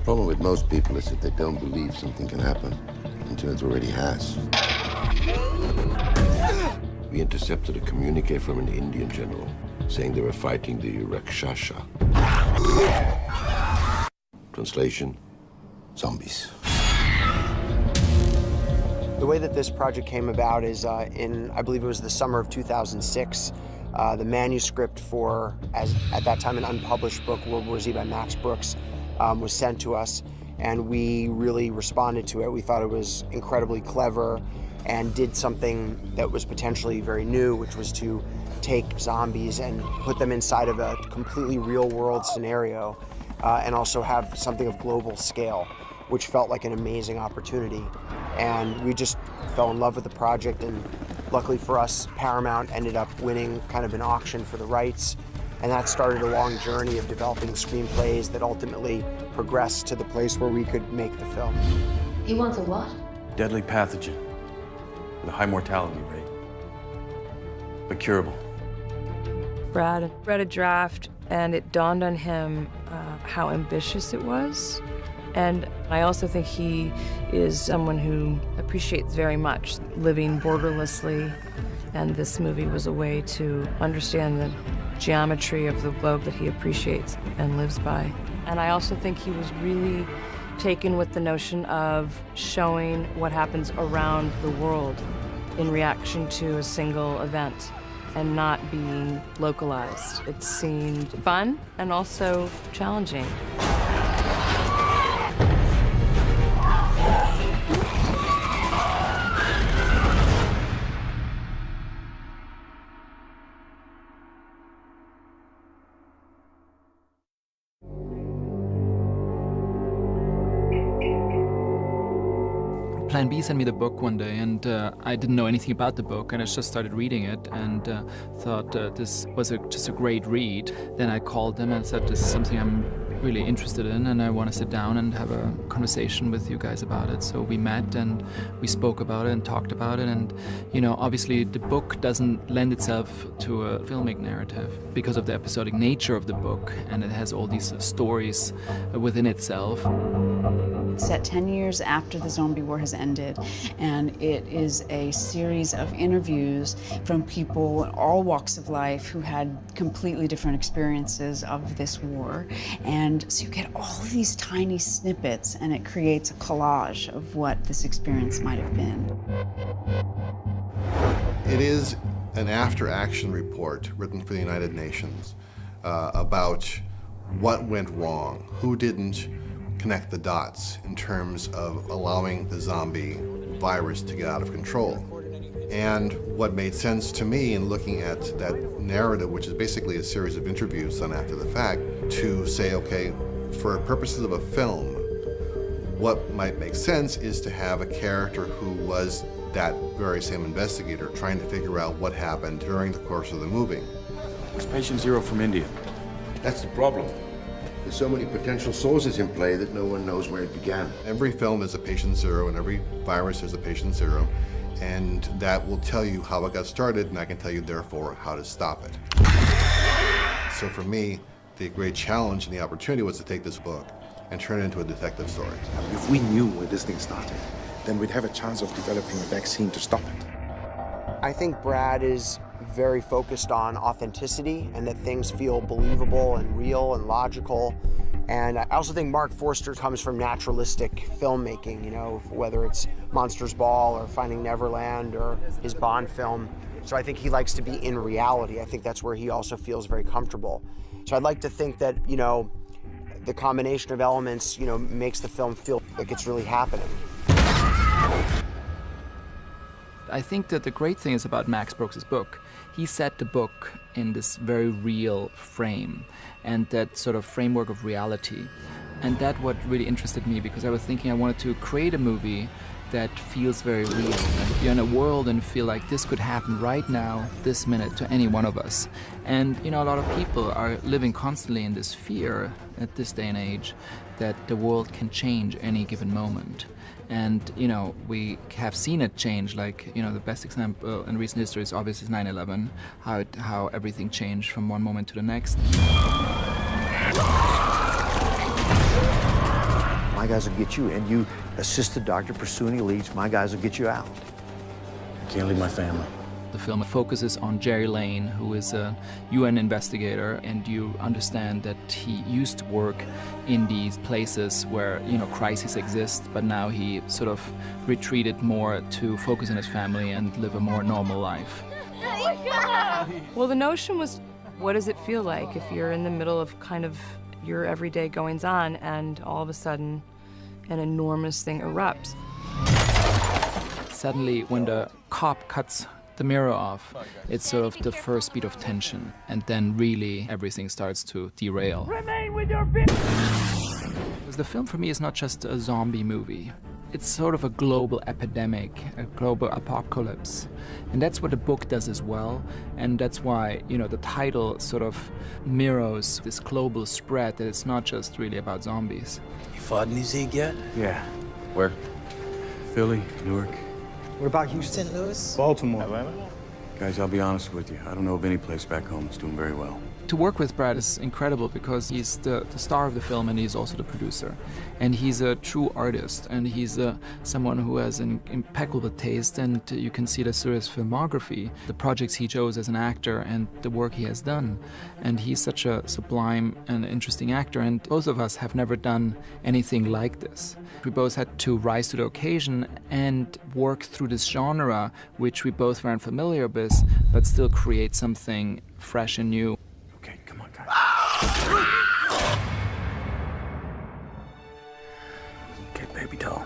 problem with most people is that they don't believe something can happen until it already has. We intercepted a communique from an Indian general saying they were fighting the Rakshasa. Translation, zombies. The way that this project came about is I believe it was the summer of 2006. The manuscript for, at that time, an unpublished book, World War Z by Max Brooks, was sent to us, and we really responded to it. We thought it was incredibly clever and did something that was potentially very new, which was to take zombies and put them inside of a completely real-world scenario, and also have something of global scale, which felt like an amazing opportunity. And we just fell in love with the project, and luckily for us, Paramount ended up winning kind of an auction for the rights, and that started a long journey of developing screenplays that ultimately progressed to the place where we could make the film. He wants a what? Deadly pathogen with a high mortality rate, but curable. Brad read a draft, and it dawned on him how ambitious it was. And I also think he is someone who appreciates very much living borderlessly, and this movie was a way to understand the geometry of the globe that he appreciates and lives by. And I also think he was really taken with the notion of showing what happens around the world in reaction to a single event and not being localized. It seemed fun and also challenging. Plan B sent me the book one day, and I didn't know anything about the book, and I just started reading it and thought this was just a great read. Then I called them and said, this is something I'm really interested in, and I want to sit down and have a conversation with you guys about it. So we met and we spoke about it and talked about it, and you know, obviously the book doesn't lend itself to a filmic narrative because of the episodic nature of the book, and it has all these stories within itself. It's set 10 years after the zombie war has ended, and it is a series of interviews from people in all walks of life who had completely different experiences of this war. And so you get all of these tiny snippets, and it creates a collage of what this experience might have been. It is an after-action report written for the United Nations about what went wrong, who didn't connect the dots in terms of allowing the zombie virus to get out of control. And what made sense to me in looking at that narrative, which is basically a series of interviews done after the fact, to say, okay, for purposes of a film, what might make sense is to have a character who was that very same investigator trying to figure out what happened during the course of the movie. It's patient zero from India. That's the problem. There's so many potential sources in play that no one knows where it began. Every film is a patient zero, and every virus is a patient zero, and that will tell you how it got started, and I can tell you, therefore, how to stop it. So for me, the great challenge and the opportunity was to take this book and turn it into a detective story. If we knew where this thing started, then we'd have a chance of developing a vaccine to stop it. I think Brad is very focused on authenticity and that things feel believable and real and logical. And I also think Mark Forster comes from naturalistic filmmaking, you know, whether it's Monsters Ball or Finding Neverland or his Bond film. So I think he likes to be in reality. I think that's where he also feels very comfortable. So I'd like to think that, you know, the combination of elements, you know, makes the film feel like it's really happening. I think that the great thing is about Max Brooks' book, he set the book in this very real frame and that sort of framework of reality. And that's what really interested me, because I was thinking I wanted to create a movie that feels very real. And you're in a world and feel like this could happen right now, this minute, to any one of us. And you know, a lot of people are living constantly in this fear at this day and age that the world can change any given moment. And you know, we have seen it change. Like, you know, the best example in recent history is obviously 9/11, how everything changed from one moment to the next. my guys will get you. And you assist the doctor, pursue any leads, my guys will get you out. Can't leave my family. The film focuses on Gerry Lane, who is a UN investigator, and you understand that he used to work in these places where, you know, crises exist, but now he sort of retreated more to focus on his family and live a more normal life. Well, the notion was, what does it feel like if you're in the middle of kind of your everyday goings-on and all of a sudden an enormous thing erupts? Suddenly, when the cop cuts the mirror off, it's sort of the first beat of tension, and then really everything starts to derail. Remain with your bitch! Because the film for me is not just a zombie movie. It's sort of a global epidemic, a global apocalypse. And that's what the book does as well. And that's why, you know, the title sort of mirrors this global spread, that it's not just really about zombies. You fought in New yet? Yeah. Where? Philly, Newark. What about Houston? St. Louis? Baltimore. Atlanta? Guys, I'll be honest with you. I don't know of any place back home that's doing very well. To work with Brad is incredible because he's the star of the film and he's also the producer. And he's a true artist, and he's someone who has an impeccable taste, and you can see this through his filmography, the projects he chose as an actor and the work he has done. And he's such a sublime and interesting actor, and both of us have never done anything like this. We both had to rise to the occasion and work through this genre, which we both weren't familiar with, but still create something fresh and new. Okay, come on, guys. Okay, baby doll.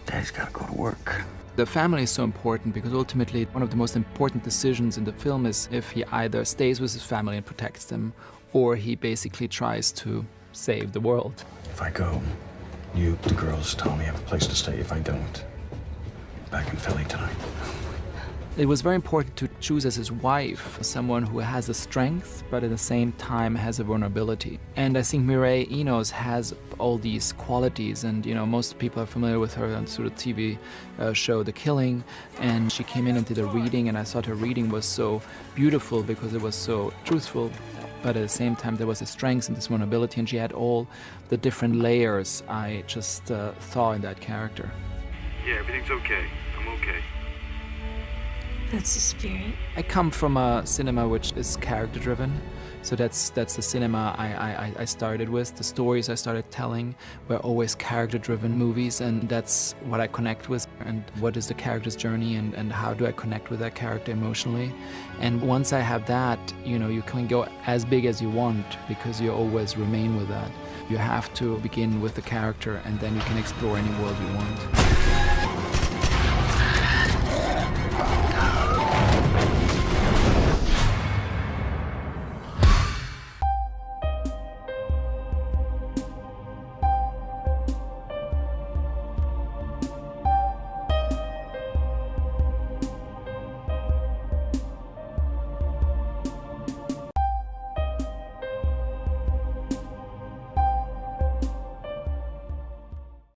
Daddy's gotta go to work. The family is so important because ultimately one of the most important decisions in the film is if he either stays with his family and protects them, or he basically tries to save the world. If I go, you, the girls, Tommy have a place to stay. If I don't, back in Philly tonight. It was very important to choose as his wife someone who has a strength, but at the same time has a vulnerability. And I think Mireille Enos has all these qualities, and you know, most people are familiar with her on through the TV show The Killing, and she came in and did a reading, and I thought her reading was so beautiful because it was so truthful, but at the same time there was a strength and this vulnerability, and she had all the different layers I just saw in that character. Yeah, everything's okay. I'm okay. That's the spirit. I come from a cinema which is character-driven, so that's the cinema I started with. The stories I started telling were always character-driven movies, and that's what I connect with, and what is the character's journey, and how do I connect with that character emotionally. And once I have that, you know, you can go as big as you want because you always remain with that. You have to begin with the character, and then you can explore any world you want.